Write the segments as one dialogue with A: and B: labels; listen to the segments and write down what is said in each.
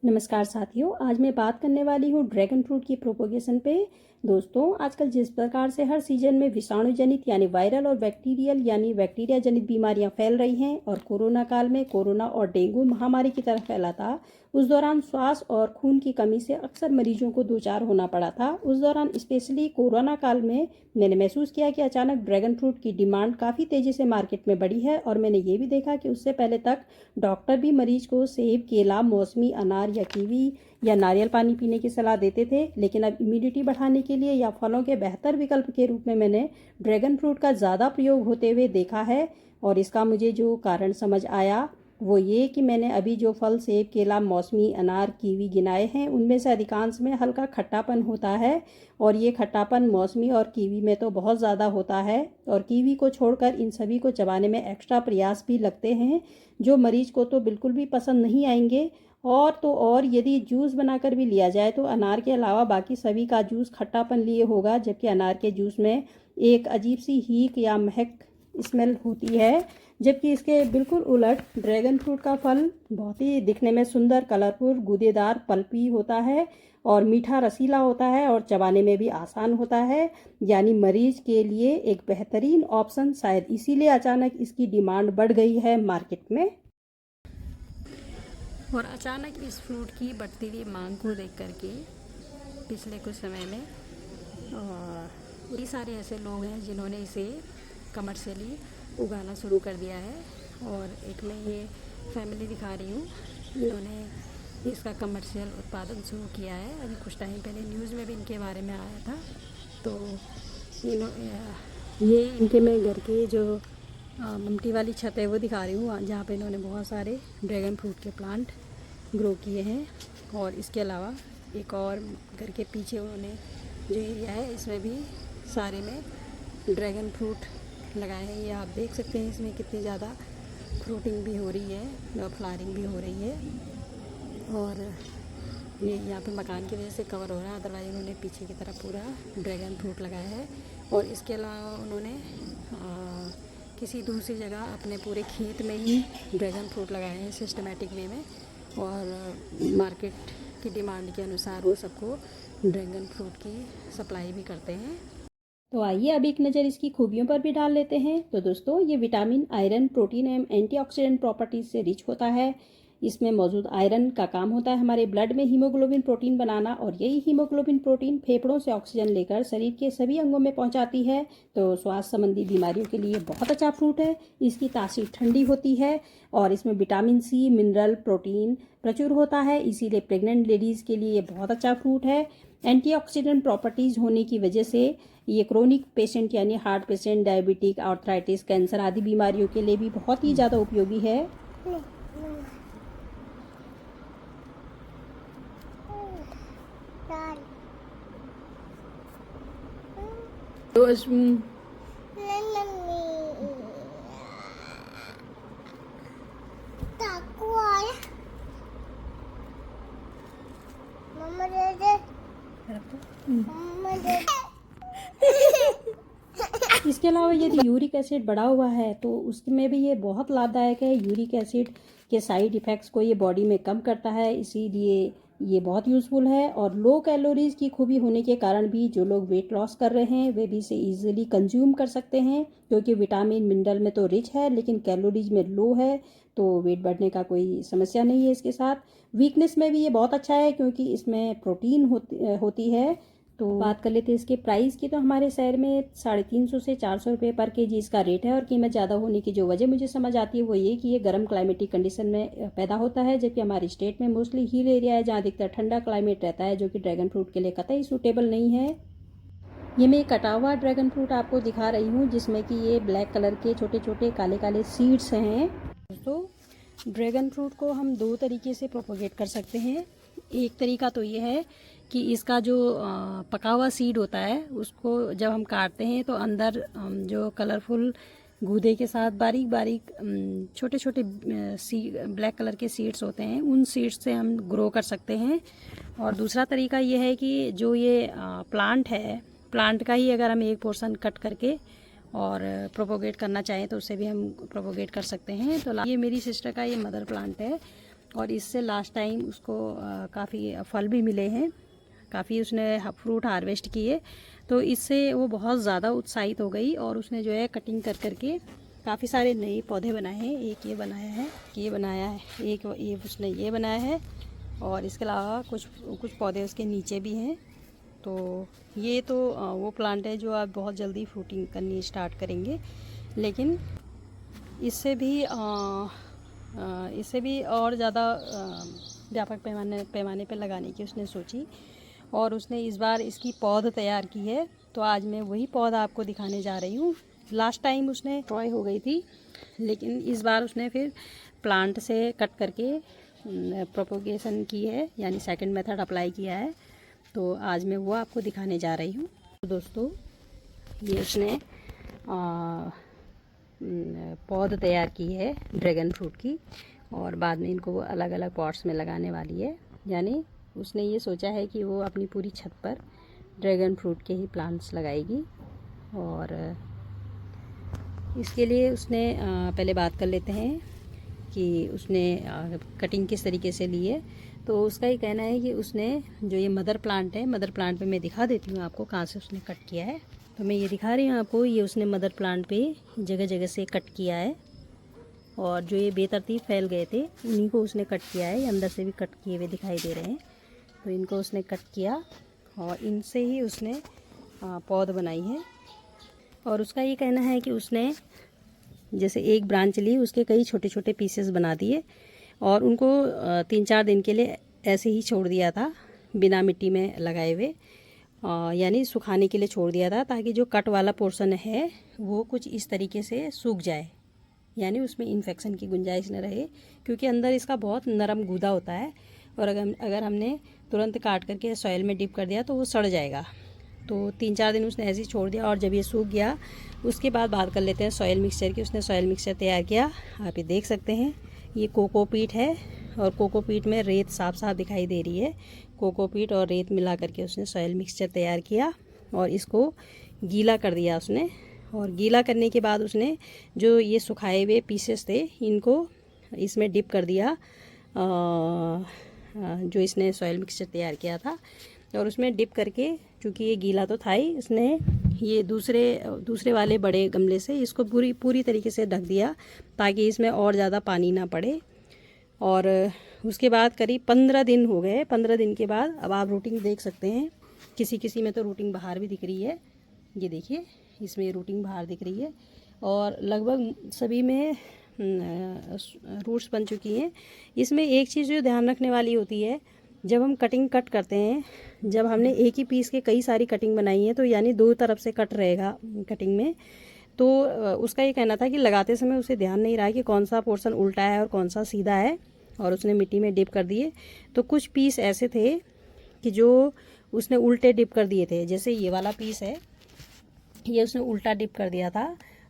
A: नमस्कार साथियों, आज मैं बात करने वाली हूँ ड्रैगन फ्रूट की प्रोपोगेशन पे। दोस्तों, आजकल जिस प्रकार से हर सीजन में विषाणु जनित यानी वायरल और बैक्टीरियल यानी बैक्टीरिया जनित बीमारियां फैल रही हैं और कोरोना काल में कोरोना और डेंगू महामारी की तरह फैला था, उस दौरान श्वास और खून की कमी से अक्सर मरीजों को दो चार होना पड़ा था। उस दौरान स्पेशली कोरोना काल में मैंने महसूस किया कि अचानक ड्रैगन फ्रूट की डिमांड काफ़ी तेज़ी से मार्केट में बढ़ी है और मैंने ये भी देखा कि उससे पहले तक डॉक्टर भी मरीज को सेब, केला, मौसमी, अनार या कीवी या नारियल पानी पीने की सलाह देते थे। लेकिन अब इम्यूनिटी बढ़ाने के लिए या फलों के बेहतर विकल्प के रूप में मैंने ड्रैगन फ्रूट का ज़्यादा प्रयोग होते हुए देखा है। और इसका मुझे जो कारण समझ आया वो ये कि मैंने अभी जो फल सेब, केला, मौसमी, अनार, कीवी गिनाए हैं उनमें से अधिकांश में हल्का खट्टापन होता है और ये खट्टापन मौसमी और कीवी में तो बहुत ज़्यादा होता है। और कीवी को छोड़कर इन सभी को चबाने में एक्स्ट्रा प्रयास भी लगते हैं जो मरीज को तो बिल्कुल भी पसंद नहीं आएंगे। और तो और यदि जूस बनाकर भी लिया जाए तो अनार के अलावा बाकी सभी का जूस खट्टापन लिए होगा, जबकि अनार के जूस में एक अजीब सी हीक या महक स्मेल होती है। जबकि इसके बिल्कुल उलट ड्रैगन फ्रूट का फल बहुत ही दिखने में सुंदर, कलरफुल, गूदेदार, पल्पी होता है और मीठा रसीला होता है और चबाने में भी आसान होता है। यानी मरीज के लिए एक बेहतरीन ऑप्शन, शायद इसीलिए अचानक इसकी डिमांड बढ़ गई है मार्केट में।
B: और अचानक इस फ्रूट की बढ़ती हुई मांग को देख करके पिछले कुछ समय में कई सारे ऐसे लोग हैं जिन्होंने इसे कमर्शियली उगाना शुरू कर दिया है। और एक मैं ये फैमिली दिखा रही हूँ, इन्होंने इसका कमर्शियल उत्पादन शुरू किया है। अभी कुछ टाइम पहले न्यूज़ में भी इनके बारे में आया था। तो ये इनके मैं घर के जो ममटी वाली छत है वो दिखा रही हूँ, जहाँ पे इन्होंने बहुत सारे ड्रैगन फ्रूट के प्लांट ग्रो किए हैं। और इसके अलावा एक और घर के पीछे उन्होंने जो एरिया है इसमें भी सारे में ड्रैगन फ्रूट लगाए हैं। ये आप देख सकते हैं इसमें कितनी ज़्यादा फ्रूटिंग भी हो रही है और फ्लावरिंग भी हो रही है। और ये यहाँ पे मकान की वजह से कवर हो रहा है, अदरवाइज उन्होंने पीछे की तरफ पूरा ड्रैगन फ्रूट लगाया है। और इसके अलावा उन्होंने किसी दूसरी जगह अपने पूरे खेत में ही ड्रैगन फ्रूट लगाए हैं सिस्टमेटिक वे में। और मार्केट की डिमांड के अनुसार वो सबको ड्रैगन फ्रूट की सप्लाई भी करते हैं।
A: तो आइए अब एक नज़र इसकी खूबियों पर भी डाल लेते हैं। तो दोस्तों, ये विटामिन, आयरन, प्रोटीन एवं एंटीऑक्सीडेंट प्रॉपर्टीज से रिच होता है। इसमें मौजूद आयरन का काम होता है हमारे ब्लड में हीमोग्लोबिन प्रोटीन बनाना, और यही हीमोग्लोबिन प्रोटीन फेफड़ों से ऑक्सीजन लेकर शरीर के सभी अंगों में पहुंचाती है। तो स्वास्थ्य संबंधी बीमारियों के लिए बहुत अच्छा फ्रूट है। इसकी तासीर ठंडी होती है और इसमें विटामिन सी, मिनरल, प्रोटीन प्रचुर होता है, इसीलिए प्रेग्नेंट लेडीज़ के लिए ये बहुत अच्छा फ्रूट है। एंटीऑक्सीडेंट प्रॉपर्टीज़ होने की वजह से ये क्रोनिक पेशेंट यानी heart patient, diabetic, arthritis, cancer आदि बीमारियों के लिए भी बहुत ही ज़्यादा उपयोगी है। इसके अलावा यदि यूरिक एसिड बढ़ा हुआ है तो उसमें भी ये बहुत लाभदायक है। यूरिक एसिड के साइड इफ़ेक्ट्स को ये बॉडी में कम करता है, इसीलिए ये बहुत यूज़फुल है। और लो कैलोरीज़ की खूबी होने के कारण भी जो लोग वेट लॉस कर रहे हैं वे भी इसे ईजिली कंज्यूम कर सकते हैं, क्योंकि विटामिन मिनरल में तो रिच है लेकिन कैलोरीज में लो है, तो वेट बढ़ने का कोई समस्या नहीं है इसके साथ। वीकनेस में भी ये बहुत अच्छा है क्योंकि इसमें प्रोटीन होती है। तो बात कर लेते हैं इसके प्राइस की। तो हमारे शहर में 350 से 400 रुपये पर केजी इसका रेट है। और कीमत ज़्यादा होने की जो वजह मुझे समझ आती है वो ये कि ये गर्म क्लाइमेटिक कंडीशन में पैदा होता है, जबकि हमारे स्टेट में मोस्टली हिल एरिया है जहाँ अधिकतर ठंडा क्लाइमेट रहता है, जो कि ड्रैगन फ्रूट के लिए कतई सूटेबल नहीं है। ये मैं कटा हुआ ड्रैगन फ्रूट आपको दिखा रही हूँ जिसमें कि ये ब्लैक कलर के छोटे छोटे काले काले सीड्स हैं। दोस्तों, ड्रैगन फ्रूट को हम दो तरीके से प्रोपोगेट कर सकते हैं। एक तरीका तो ये है कि इसका जो पका हुआ सीड होता है उसको जब हम काटते हैं तो अंदर जो कलरफुल गूदे के साथ बारीक बारीक छोटे छोटे ब्लैक कलर के सीड्स होते हैं, उन सीड्स से हम ग्रो कर सकते हैं। और दूसरा तरीका ये है कि जो ये प्लांट है, प्लांट का ही अगर हम एक पोर्शन कट करके और प्रोपोगेट करना चाहें तो उससे भी हम प्रोपोगेट कर सकते हैं। तो ये मेरी सिस्टर का ये मदर प्लांट है
B: और इससे लास्ट टाइम उसको काफ़ी फल भी मिले हैं, काफ़ी उसने फ्रूट हार्वेस्ट किए। तो इससे वो बहुत ज़्यादा उत्साहित हो गई और उसने जो है कटिंग कर करके काफ़ी सारे नए पौधे बनाए हैं। एक ये बनाया है, ये बनाया है, एक ये उसने ये बनाया है, और इसके अलावा कुछ पौधे उसके नीचे भी हैं। तो ये तो वो प्लांट है जो आप बहुत जल्दी फ्रूटिंग करनी स्टार्ट करेंगे, लेकिन इससे भी और ज़्यादा व्यापक पैमाने पे लगाने की उसने सोची, और उसने इस बार इसकी पौध तैयार की है। तो आज मैं वही पौध आपको दिखाने जा रही हूँ। लास्ट टाइम उसने ट्रॉय हो गई थी, लेकिन इस बार उसने फिर प्लांट से कट करके प्रोपोगेशन की है, यानी सेकंड मेथड अप्लाई किया है। तो आज मैं वो आपको दिखाने जा रही हूँ। तो दोस्तों, ये उसने पौध तैयार की है ड्रैगन फ्रूट की, और बाद में इनको वो अलग अलग पॉट्स में लगाने वाली है। यानी उसने ये सोचा है कि वो अपनी पूरी छत पर ड्रैगन फ्रूट के ही प्लांट्स लगाएगी। और इसके लिए उसने पहले बात कर लेते हैं कि उसने कटिंग किस तरीके से ली है। तो उसका ये कहना है कि उसने जो ये मदर प्लांट है, मदर प्लांट पे मैं दिखा देती हूँ आपको कहाँ से उसने कट किया है। तो मैं ये दिखा रही हूँ आपको, ये उसने मदर प्लांट पे जगह जगह से कट किया है, और जो ये बेतरतीब फैल गए थे उन्हीं को उसने कट किया है। अंदर से भी कट किए हुए दिखाई दे रहे हैं, तो इनको उसने कट किया और इनसे ही उसने पौध बनाई है। और उसका ये कहना है कि उसने जैसे एक ब्रांच ली, उसके कई छोटे छोटे पीसेस बना दिए और उनको 3-4 दिन के लिए ऐसे ही छोड़ दिया था, बिना मिट्टी में लगाए हुए, यानी सुखाने के लिए छोड़ दिया था, ताकि जो कट वाला पोर्शन है वो कुछ इस तरीके से सूख जाए, यानी उसमें इन्फेक्शन की गुंजाइश न रहे, क्योंकि अंदर इसका बहुत नरम गूदा होता है। और अगर हमने तुरंत काट करके सॉइल में डिप कर दिया तो वो सड़ जाएगा। तो 3-4 दिन उसने ऐसे ही छोड़ दिया, और जब ये सूख गया उसके बाद बात कर लेते हैं सॉइल मिक्सचर की। उसने सॉइल मिक्सचर तैयार किया, आप ये देख सकते हैं, ये कोकोपीट है, और कोकोपीट में रेत साफ साफ दिखाई दे रही है। कोकोपीट और रेत मिला करके उसने सॉइल मिक्सचर तैयार किया और इसको गीला कर दिया उसने। और गीला करने के बाद उसने जो ये सुखाए हुए पीसेस थे इनको इसमें डिप कर दिया, जो इसने सॉइल मिक्सचर तैयार किया था, और उसमें डिप करके, चूँकि ये गीला तो था ही, उसने ये दूसरे वाले बड़े गमले से इसको पूरी तरीके से ढक दिया, ताकि इसमें और ज़्यादा पानी ना पड़े। और उसके बाद करीब 15 दिन हो गए। 15 दिन के बाद अब आप रूटिंग देख सकते हैं, किसी में तो रूटिंग बाहर भी दिख रही है। ये देखिए, इसमें रूटिंग बाहर दिख रही है, और लगभग सभी में रूट्स बन चुकी हैं। इसमें एक चीज़ जो ध्यान रखने वाली होती है, जब हम कट करते हैं, जब हमने एक ही पीस के कई सारी कटिंग बनाई है, तो यानी 2 तरफ से कट रहेगा कटिंग में। तो उसका ये कहना था कि लगाते समय उसे ध्यान नहीं रहा कि कौन सा पोर्शन उल्टा है और कौन सा सीधा है, और उसने मिट्टी में डिप कर दिए। तो कुछ पीस ऐसे थे कि जो उसने उल्टे डिप कर दिए थे, जैसे ये वाला पीस है, ये उसने उल्टा डिप कर दिया था।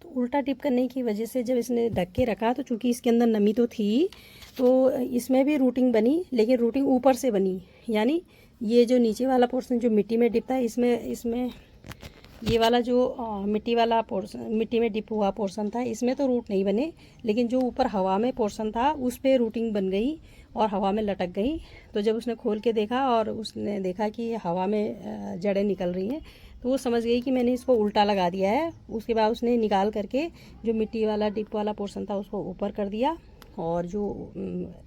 B: तो उल्टा डिप करने की वजह से जब इसने ढक के रखा, तो चूँकि इसके अंदर नमी तो थी, तो इसमें भी रूटिंग बनी, लेकिन रूटिंग ऊपर से बनी। यानी ये जो नीचे वाला पोर्शन जो मिट्टी में डिप था, इसमें ये वाला जो मिट्टी वाला पोर्शन, मिट्टी में डिप हुआ पोर्शन था, इसमें तो रूट नहीं बने, लेकिन जो ऊपर हवा में पोर्शन था उस पर रूटिंग बन गई और हवा में लटक गई। तो जब उसने खोल के देखा और उसने देखा कि हवा में जड़ें निकल रही हैं, तो वो समझ गई कि मैंने इसको उल्टा लगा दिया है। उसके बाद उसने निकाल करके जो मिट्टी वाला डिप वाला पोर्शन था उसको ऊपर कर दिया, और जो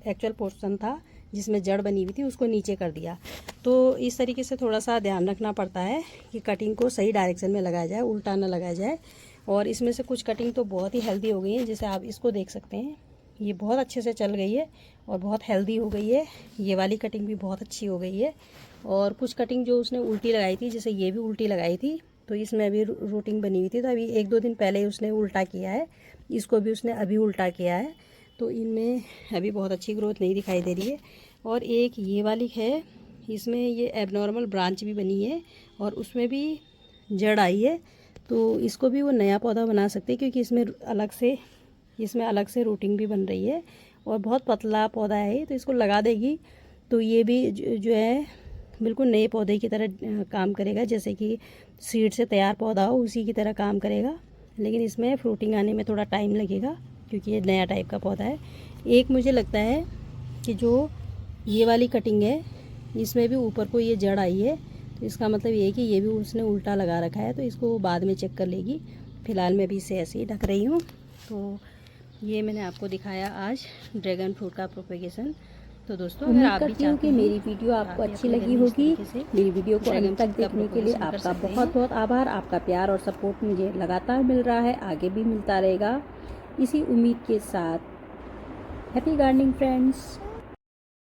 B: एक्चुअल पोर्शन था जिसमें जड़ बनी हुई थी उसको नीचे कर दिया। तो इस तरीके से थोड़ा सा ध्यान रखना पड़ता है कि कटिंग को सही डायरेक्शन में लगाया जाए, उल्टा ना लगाया जाए। और इसमें से कुछ कटिंग तो बहुत ही हेल्दी हो गई है, जैसे आप इसको देख सकते हैं, ये बहुत अच्छे से चल गई है और बहुत हेल्दी हो गई है। ये वाली कटिंग भी बहुत अच्छी हो गई है। और कुछ कटिंग जो उसने उल्टी लगाई थी, जैसे ये भी उल्टी लगाई थी, तो इसमें अभी रूटिंग बनी हुई थी, तो अभी 1-2 दिन पहले ही उसने उल्टा किया है। इसको भी उसने अभी उल्टा किया है, तो इनमें अभी बहुत अच्छी ग्रोथ नहीं दिखाई दे रही है। और एक ये वाली है, इसमें ये एबनॉर्मल ब्रांच भी बनी है और उसमें भी जड़ आई है, तो इसको भी वो नया पौधा बना सकते हैं, क्योंकि इसमें अलग से रूटिंग भी बन रही है और बहुत पतला पौधा है, तो इसको लगा देगी तो ये भी जो है बिल्कुल नए पौधे की तरह काम करेगा, जैसे कि सीड से तैयार पौधा हो उसी की तरह काम करेगा। लेकिन इसमें फ्रूटिंग आने में थोड़ा टाइम लगेगा, क्योंकि ये नया टाइप का पौधा है। एक मुझे लगता है कि जो ये वाली कटिंग है इसमें भी ऊपर को ये जड़ आई है, तो इसका मतलब ये है कि ये भी उसने उल्टा लगा रखा है, तो इसको बाद में चेक कर लेगी। फ़िलहाल मैं भी इसे ऐसे ही ढक रही हूँ। तो ये मैंने आपको दिखाया आज ड्रैगन फ्रूट का प्रोपेगेशन। तो दोस्तों अगर आप भी
A: करती हूँ
B: चाहते
A: कि
B: हैं
A: मेरी वीडियो आपको अच्छी
B: अपने
A: लगी
B: घर में इस
A: होगी।
B: तरीके से
A: मेरी वीडियो को
B: ड्रैगन
A: अंत तक
B: फ्रूट का
A: देखने के लिए
B: प्रोपेगेशन कर
A: आपका
B: सकते हैं।
A: बहुत बहुत आभार। आपका प्यार और सपोर्ट मुझे लगातार मिल रहा है, आगे भी मिलता रहेगा। इसी उम्मीद के साथ हैप्पी गार्डनिंग फ्रेंड्स।